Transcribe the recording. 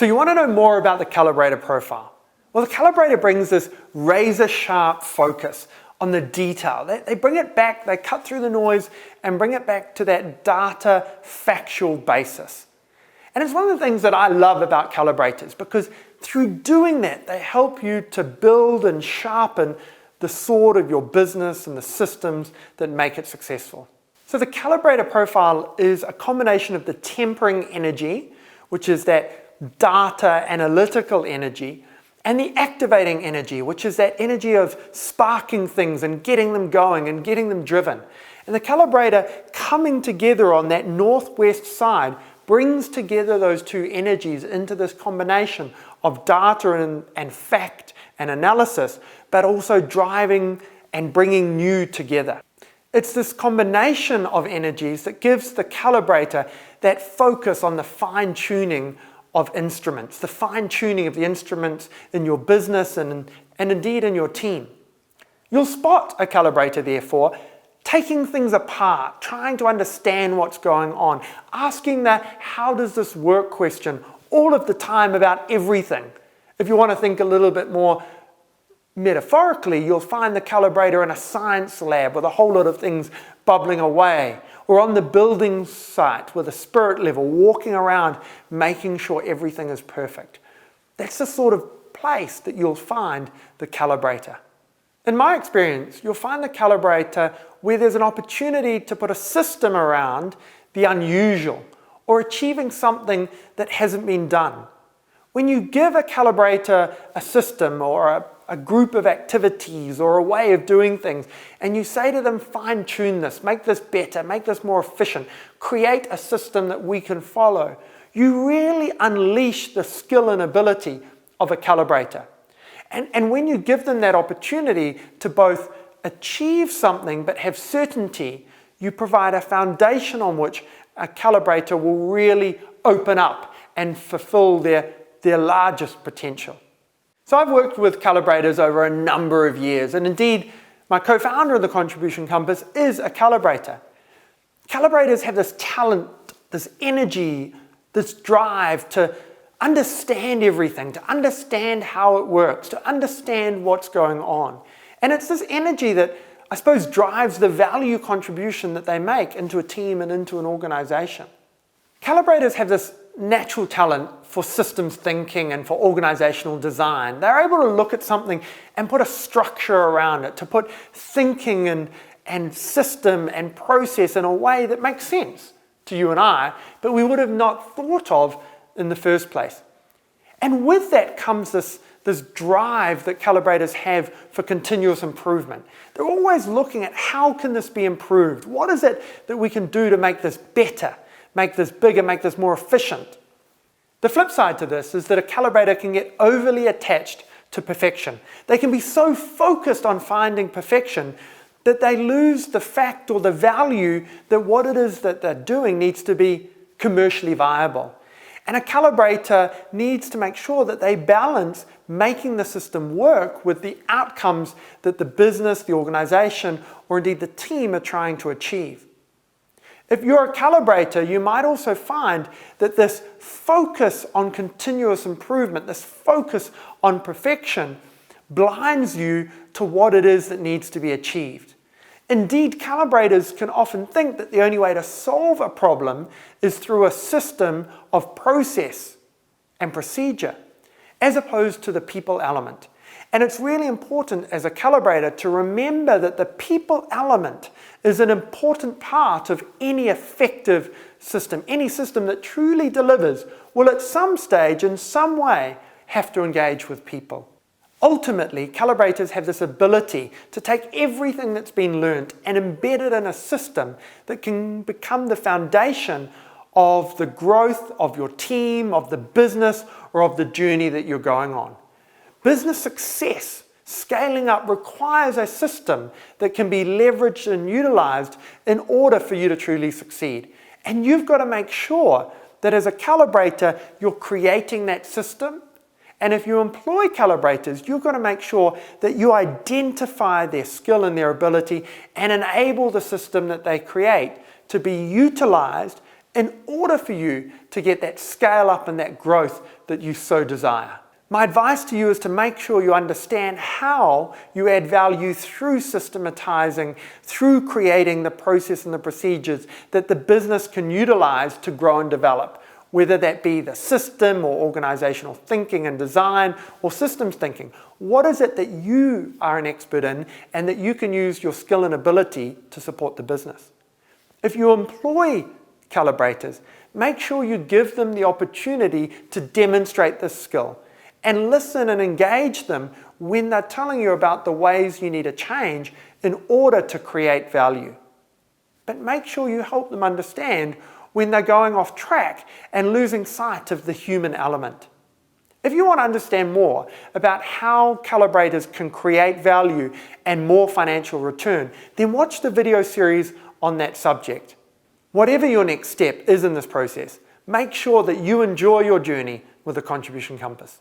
So you want to know more about the Calibrator profile? Well, the Calibrator brings this razor-sharp focus on the detail. They bring it back, they cut through the noise and bring it back to that data factual basis. And it's one of the things that I love about Calibrators, because through doing that, they help you to build and sharpen the sword of your business and the systems that make it successful. So the Calibrator profile is a combination of the tempering energy, which is that data analytical energy, and the activating energy, which is that energy of sparking things and getting them going and getting them driven. And the Calibrator coming together on that northwest side brings together those two energies into this combination of data and fact and analysis, but also driving and bringing new together. It's this combination of energies that gives the Calibrator that focus on the fine-tuning of instruments, the fine-tuning of the instruments in your business and indeed in your team. You'll spot a Calibrator, therefore, taking things apart, trying to understand what's going on, asking that how does this work question all of the time about everything. If you want to think a little bit more metaphorically, you'll find the Calibrator in a science lab with a whole lot of things bubbling away, or on the building site with a spirit level, walking around, making sure everything is perfect. That's the sort of place that you'll find the Calibrator. In my experience, you'll find the Calibrator where there's an opportunity to put a system around the unusual or achieving something that hasn't been done. When you give a Calibrator a system or a group of activities or a way of doing things, and you say to them, fine-tune this, make this better, make this more efficient, create a system that we can follow, you really unleash the skill and ability of a Calibrator. And when you give them that opportunity to both achieve something but have certainty, you provide a foundation on which a Calibrator will really open up and fulfill their largest potential. So I've worked with Calibrators over a number of years, and indeed my co-founder of the Contribution Compass is a Calibrator. Calibrators have this talent, this energy, this drive to understand everything, to understand how it works, to understand what's going on. And it's this energy that I suppose drives the value contribution that they make into a team and into an organization. Calibrators have this natural talent for systems thinking and for organizational design. They're able to look at something and put a structure around it, to put thinking and system and process in a way that makes sense to you and I, but we would have not thought of in the first place. And with that comes this drive that Calibrators have for continuous improvement. They're always looking at how can this be improved? What is it that we can do to make this better, make this bigger, make this more efficient? The flip side to this is that a Calibrator can get overly attached to perfection. They can be so focused on finding perfection that they lose the fact or the value that what it is that they're doing needs to be commercially viable. And a Calibrator needs to make sure that they balance making the system work with the outcomes that the business, the organization, or indeed the team are trying to achieve. If you're a Calibrator, you might also find that this focus on continuous improvement, this focus on perfection, blinds you to what it is that needs to be achieved. Indeed, Calibrators can often think that the only way to solve a problem is through a system of process and procedure, as opposed to the people element. And it's really important as a Calibrator to remember that the people element is an important part of any effective system. Any system that truly delivers will at some stage, in some way, have to engage with people. Ultimately, Calibrators have this ability to take everything that's been learned and embed it in a system that can become the foundation of the growth of your team, of the business, or of the journey that you're going on. Business success, scaling up, requires a system that can be leveraged and utilized in order for you to truly succeed. And you've got to make sure that as a Calibrator, you're creating that system. And if you employ Calibrators, you've got to make sure that you identify their skill and their ability and enable the system that they create to be utilized in order for you to get that scale up and that growth that you so desire. My advice to you is to make sure you understand how you add value through systematizing, through creating the process and the procedures that the business can utilize to grow and develop, whether that be the system or organizational thinking and design or systems thinking. What is it that you are an expert in and that you can use your skill and ability to support the business? If you employ calibrators, make sure you give them the opportunity to demonstrate this skill and listen and engage them when they're telling you about the ways you need to change in order to create value. But make sure you help them understand when they're going off track and losing sight of the human element. If you want to understand more about how calibrators can create value and more financial return, then watch the video series on that subject. Whatever your next step is in this process, make sure that you enjoy your journey with the Contribution Compass.